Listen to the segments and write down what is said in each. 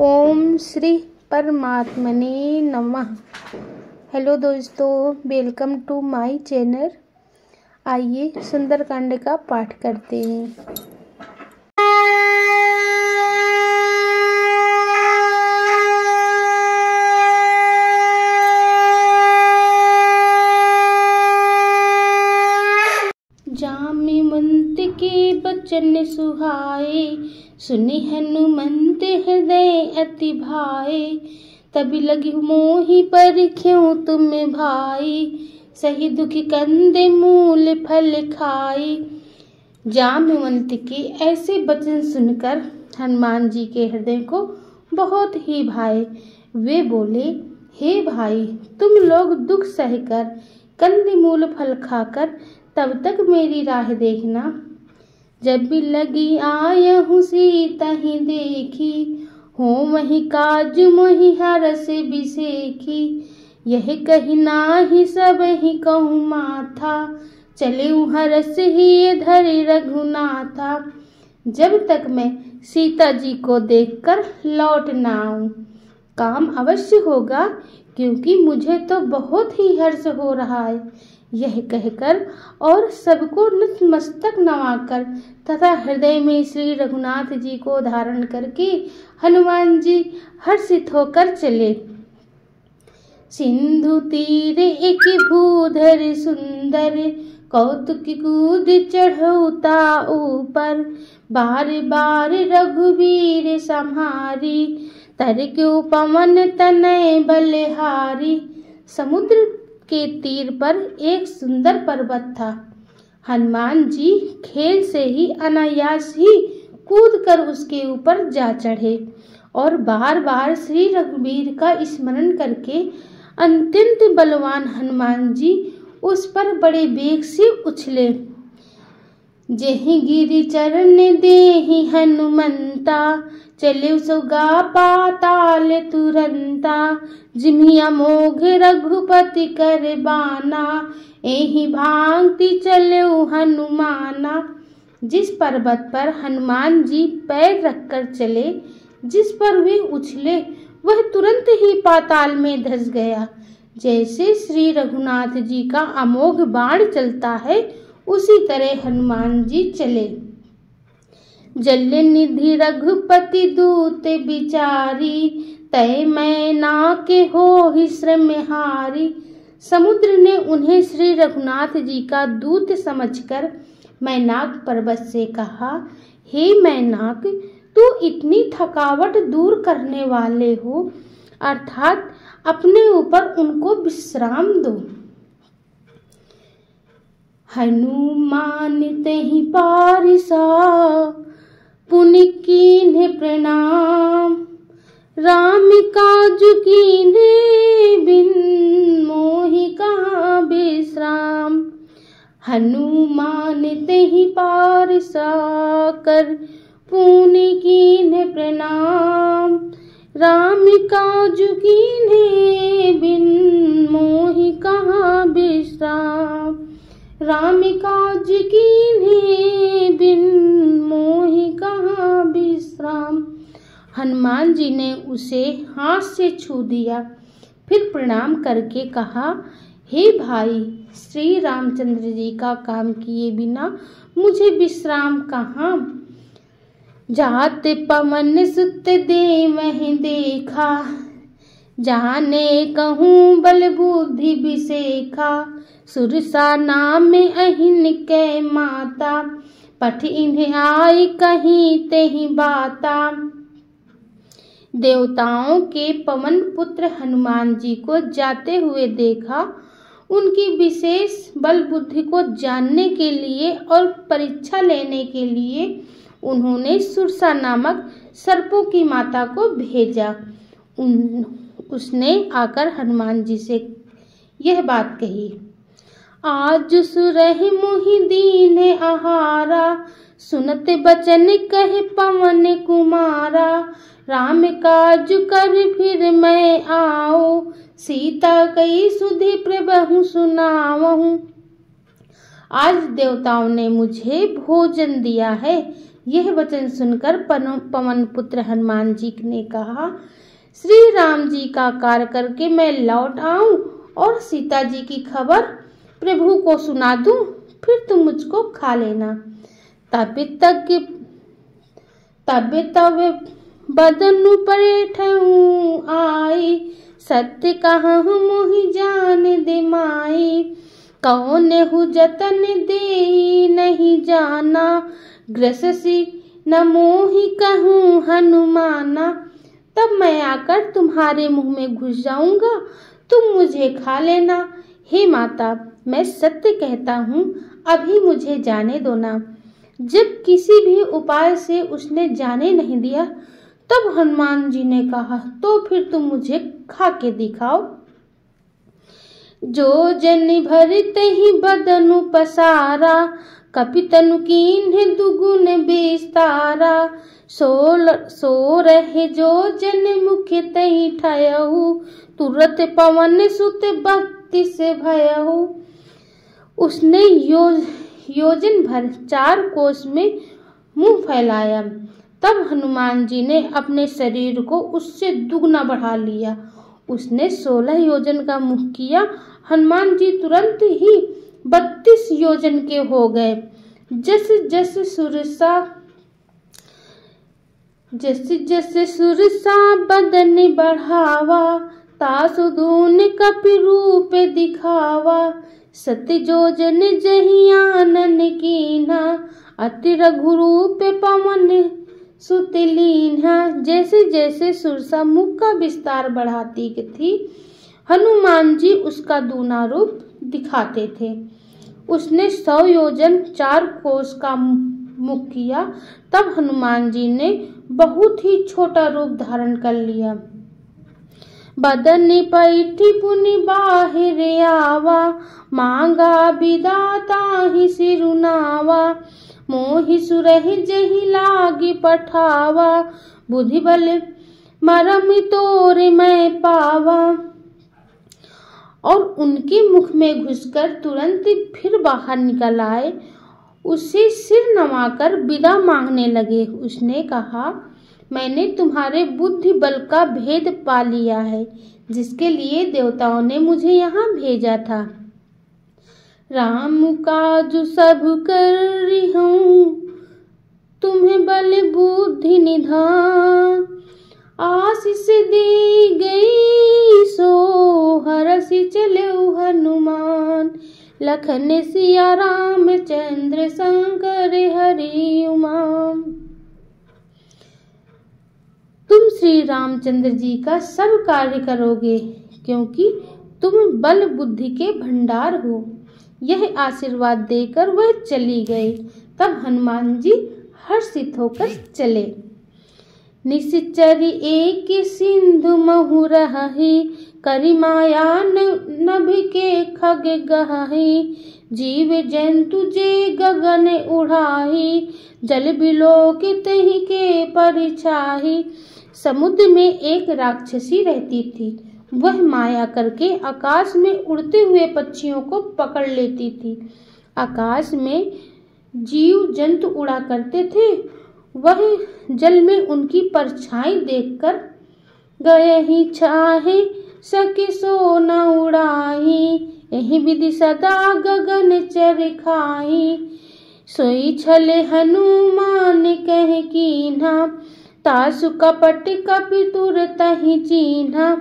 ओम श्री परमात्मने नमः। हेलो दोस्तों, वेलकम टू माय चैनल। आइए सुंदरकांड का पाठ करते हैं। जामिवंत के बचन सुहाए, सुनि हनुमंत हृदय अति भाए। तभी लगी मोहि पर क्यों तुम भाई, सही दुखी कंदे मूल फल खाए। जामिवंत के ऐसे वचन सुनकर हनुमान जी के हृदय को बहुत ही भाए। वे बोले, हे भाई, तुम लोग दुख सहकर कंदमूल फल खाकर तब तक मेरी राह देखना। जब भी लगी आयहूँ सीता ही देखी, हो वही काज मोहि हरस बिसेखी। यह कही नाही सब ही कहूँ माथा, चले हरस ही धरि रघुनाथा। जब तक मैं सीता जी को देखकर लौट ना आऊं, काम अवश्य होगा, क्योंकि मुझे तो बहुत ही हर्ष हो रहा है। यह कहकर और सबको नतमस्तक नवाकर तथा हृदय में श्री रघुनाथ जी को धारण करके हनुमान जी हर्षित होकर चले। सिंधु तीर एक भूधर सुंदर, कौतुक कूद चढ़ौता ऊपर। बार बार रघुवीर सम्हारी, तरक्यो पवन तनय बलहारी। समुद्र के तीर पर एक सुंदर पर्वत था। हनुमान जी खेल से ही अनायास ही कूद कर उसके ऊपर जा चढ़े और बार बार श्री रघुवीर का स्मरण करके अत्यंत बलवान हनुमान जी उस पर बड़े वेग से उछले। जेहि गिरि चरण देहि हनुमंता, चले सुगा पाताल तुरंता। जिमिया अमोघ रघुपति कर बाना, एहि भांति चले हनुमाना। जिस पर्वत पर हनुमान जी पैर रखकर चले, जिस पर वे उछले, वह तुरंत ही पाताल में धंस गया। जैसे श्री रघुनाथ जी का अमोघ बाण चलता है, उसी तरह हनुमान जी चले। जल निधि रघुपति दूत बिचारी, तय मैना के हो ही श्रमहारी। समुद्र ने उन्हें श्री रघुनाथ जी का दूत समझकर मैनाक पर्वत से कहा, हे मैनाक, तू इतनी थकावट दूर करने वाले हो, अर्थात अपने ऊपर उनको विश्राम दो। हनुमान तहि पारिसा, पुनि कीन्हे प्रणाम। राम काज कीन्हे बिन, मोहि कहाँ विश्राम। हनुमान तहि पारिसा कर, पुनि कीन्हे प्रणाम। राम काज कीन्हे बिन, मोहि कहाँ विश्राम। राम काज कीन्हे बिन, मोहि कहाँ विश्राम। हनुमान जी ने उसे हाथ से छू दिया, फिर प्रणाम करके कहा, हे भाई, श्री रामचंद्र जी का काम किए बिना मुझे विश्राम कहाँ। जाते पवन सुत देवहि देखा, जाने कहूँ बल बुद्धि बिसेखा। सुरसा नाम अहिन कै माता, पठ इन्हें आई कहीं तेहि बाता। देवताओं के पवन पुत्र हनुमान जी को जाते हुए देखा। उनकी विशेष बल बुद्धि को जानने के लिए और परीक्षा लेने के लिए उन्होंने सुरसा नामक सर्पों की माता को भेजा। उसने आकर हनुमान जी से यह बात कही, आज सुरहि मोहि दीन्हे आहारा। सुनत बचन कहे पवन कुमारा। राम काज कर फिर मैं आओ, सीता कई सुधि प्रभु सुनावहूँ। आज देवताओं ने मुझे भोजन दिया है, यह वचन सुनकर पवन पुत्र हनुमान जी ने कहा, श्री राम जी का कार्य करके मैं लौट आऊं और सीता जी की खबर प्रभु को सुना दूं, फिर तुम मुझको खा लेना। तब बदनु परेठहूँ आई, सत्य कहूँ मोहि जान दे माई। कौन हु जतन दे नहीं जाना, ग्रससी न मोहि कहूँ हनुमाना। तब मैं आकर तुम्हारे मुंह में घुस जाऊंगा, तुम मुझे खा लेना। हे माता, मैं सत्य कहता हूँ, अभी मुझे जाने दो ना। जब किसी भी उपाय से उसने जाने नहीं दिया, तब हनुमान जी ने कहा, तो फिर तुम मुझे खा के दिखाओ। जो जन भरते ही बदनु पसारा, कपितनु कीन्ह दुगुन विस्तारा। सो रहे जो जन मुख तहि ठयहु, तुरत पवन सुत भक्ति से भयहु। उसने योजन भर 4 कोस में मुंह फैलाया। तब हनुमान जी ने अपने शरीर को उससे दुगना बढ़ा लिया। उसने 16 योजन का मुख किया। हनुमान जी तुरंत ही 32 योजन के हो गए। जैसे सुरसा बदन बढ़ावा, तासु दून कपि रूप दिखावा। सति जोजन जहि आनन कीन्हा, अति रघुरूप पवन सुत लीन्हा। जैसे जैसे सुरसा मुख का विस्तार बढ़ाती थी, हनुमान जी उसका दूना रूप दिखाते थे। उसने 100 योजन 4 कोस का मुख किया। तब हनुमान जी ने बहुत ही छोटा रूप धारण कर लिया। बदन पैठी पुनि बाहिर आवा, मांगा विदाता ही सिरुनावा। मोहि सुरहि जहि लागी पठावा, बुद्धि बल मरम तोरे मैं पावा। और उनके मुख में घुसकर तुरंत फिर बाहर निकल आए। उसे सिर नवाकर विदा मांगने लगे। उसने कहा, मैंने तुम्हारे बुद्धि बल का भेद पा लिया है, जिसके लिए देवताओं ने मुझे यहाँ भेजा था। राम काज सब कर हूँ, तुम्हें बल बुद्धि निधान। आशीष दी गई सो हरसि चले हनुमान। लखन सिया राम चंद्र शंकर हरि उमा। तुम श्री रामचंद्र जी का सब कार्य करोगे, क्योंकि तुम बल बुद्धि के भंडार हो। यह आशीर्वाद देकर वह चली गई। तब हनुमान जी हर्षित होकर चले। निश्चर एक सिंधु महु रही, करि माया नभि के खग गही। जीव जंतु जे गगन उड़ाही, जल बिलोकित ही के परिछाही। समुद्र में एक राक्षसी रहती थी। वह माया करके आकाश में उड़ते हुए पक्षियों को पकड़ लेती थी। आकाश में जीव जंतु उड़ा करते थे, वह जल में उनकी परछाई देखकर गए ही छाहे, सके सो न उड़ाही। यही विधि सदा गगन चर खाही। सोई छले हनुमान कह कीन्हा, तासु कपट कपि तुरत ही चीन्हा।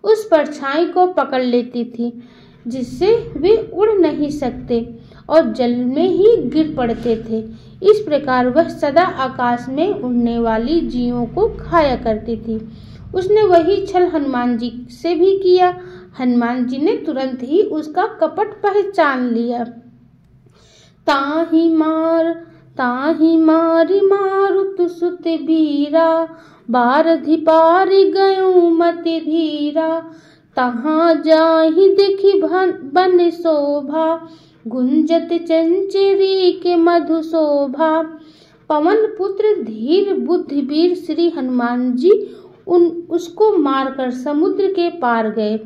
उस परछाई को पकड़ लेती थी, जिससे वे उड़ नहीं सकते और जल में ही गिर पड़ते थे। इस प्रकार वह सदा आकाश में उड़ने वाली जीवों को खाया करती थी। उसने वही छल हनुमान जी से भी किया। हनुमान जी ने तुरंत ही उसका कपट पहचान लिया। ताहि मारि मारुत सुत बीरा, बारधि पार गयो मति धीरा। तहाँ जाहि देखि बन शोभा, गुंजत चंचरी के मधु शोभा। पवन पुत्र धीर बुद्धिवीर श्री हनुमान जी उसको मारकर समुद्र के पार गए।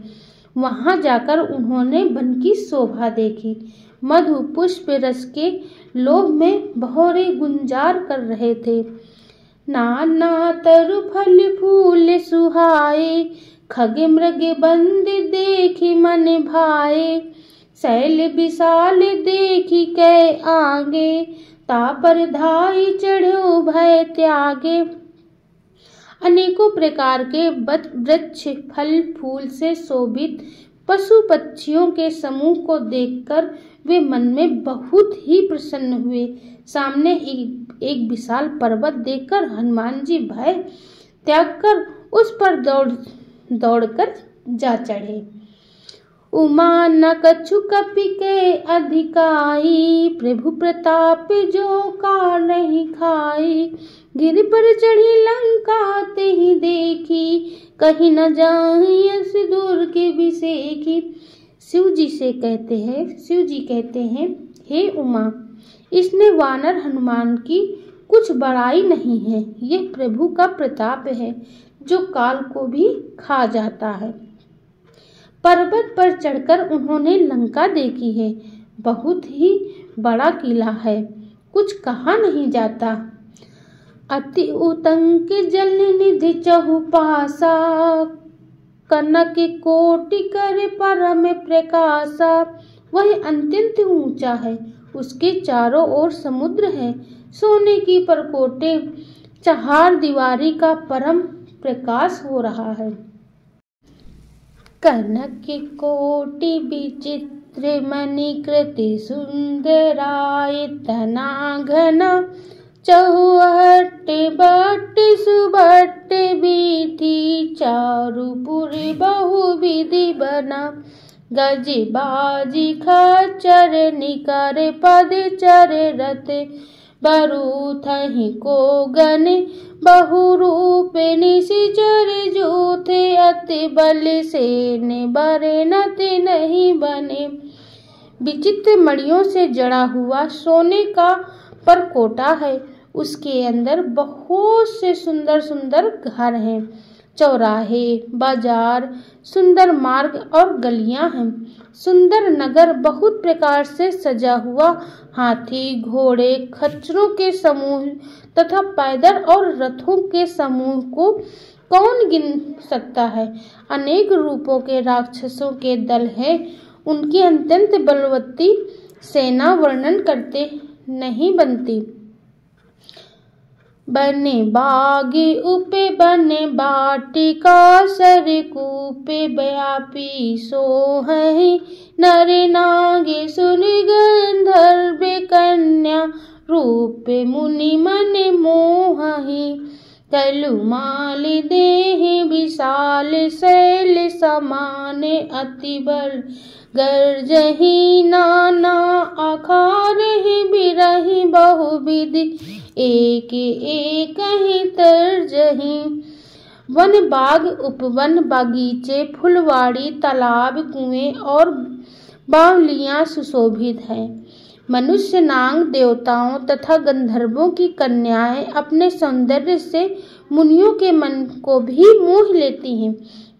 वहां जाकर उन्होंने वन की शोभा देखी। मधु पुष्प रस के लोभ में भौरे गुंजार कर रहे थे। नाना तरु फल फूल सुहाए, खग मृग बंद देखी मन भाए। शैल विशाल देखी कै आगे, तापर धाई चढ़ो भय त्यागे। अनेकों प्रकार के वृक्ष फल फूल से शोभित पशु पक्षियों के समूह को देखकर वे मन में बहुत ही प्रसन्न हुए। सामने एक विशाल पर्वत देखकर हनुमान जी भय त्याग कर उस पर दौड़कर जा चढ़े। उमा न कछु कपि के अधिकाई, प्रभु प्रताप जो का नहीं खाई। गिर पर चढ़ी लंका ते ही देखी, कहीं न जाई अस दूर के बिसेखी। शिव जी कहते हैं, हे उमा, इसने वानर हनुमान की कुछ बड़ाई नहीं है। यह प्रभु का प्रताप है जो काल को भी खा जाता है। पर्वत पर चढ़कर उन्होंने लंका देखी है। बहुत ही बड़ा किला है, कुछ कहा नहीं जाता। अति उतंक जल निधि चहुपासा, कनक कोटि कर परम प्रकाशा। वह अत्यंत ऊंचा है, उसके चारों ओर समुद्र है। सोने की परकोटे चार दीवारी का परम प्रकाश हो रहा है। कनक कोटि विचित्र मणि कृति सुंदराय, तना घना चौहट बट सुबट बीथी। चारुपुर बहुविधि बना, गज बाजी खच्चर निकर पद चर रथ। बरूथहि को गन बहुरूप निशिचर जूथे। अति बल से बरे नति नहीं बने। विचित्र मणियों से जड़ा हुआ सोने का परकोटा है। उसके अंदर बहुत से सुंदर सुंदर घर हैं। चौराहे, बाजार, सुंदर मार्ग और गलियां हैं। सुंदर नगर बहुत प्रकार से सजा हुआ। हाथी, घोड़े, खच्चरों के समूह तथा पैदल और रथों के समूह को कौन गिन सकता है। अनेक रूपों के राक्षसों के दल हैं। उनकी अत्यंत बलवती सेना वर्णन करते नहीं बनती। बने बागी उपे बने बाटिका, सरकूपे व्यापी सोहहि। नर नागे सुर गंधर्व कन्या, रूपे मुनि मन मोहहि। तलुमाल देहि विशाल शैल समाने, अति बल गर्जहि नाना आकारहि। बिरहि बहुविधि एक एक ही तर्जहि। वन बाग, उपवन, बागीचे, फुलवाड़ी, तालाब, कुएं और बावलियां सुशोभित हैं। मनुष्य, नाग, देवताओं तथा गंधर्वों की कन्याएं अपने सौंदर्य से मुनियों के मन को भी मोह लेती हैं।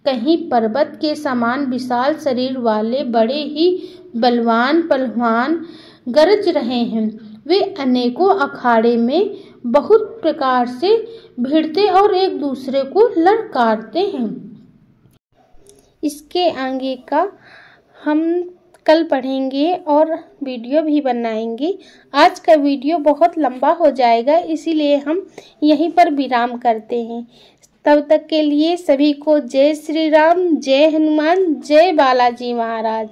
कहीं पर्वत के समान विशाल शरीर वाले बड़े ही बलवान पहलवान गरज रहे हैं। वे अनेकों अखाड़े में बहुत प्रकार से भिड़ते और एक दूसरे को ललकारते हैं। इसके आगे का हम कल पढ़ेंगे और वीडियो भी बनाएंगे। आज का वीडियो बहुत लंबा हो जाएगा, इसीलिए हम यहीं पर विराम करते हैं। तब तक के लिए सभी को जय श्री राम, जय हनुमान, जय बालाजी महाराज।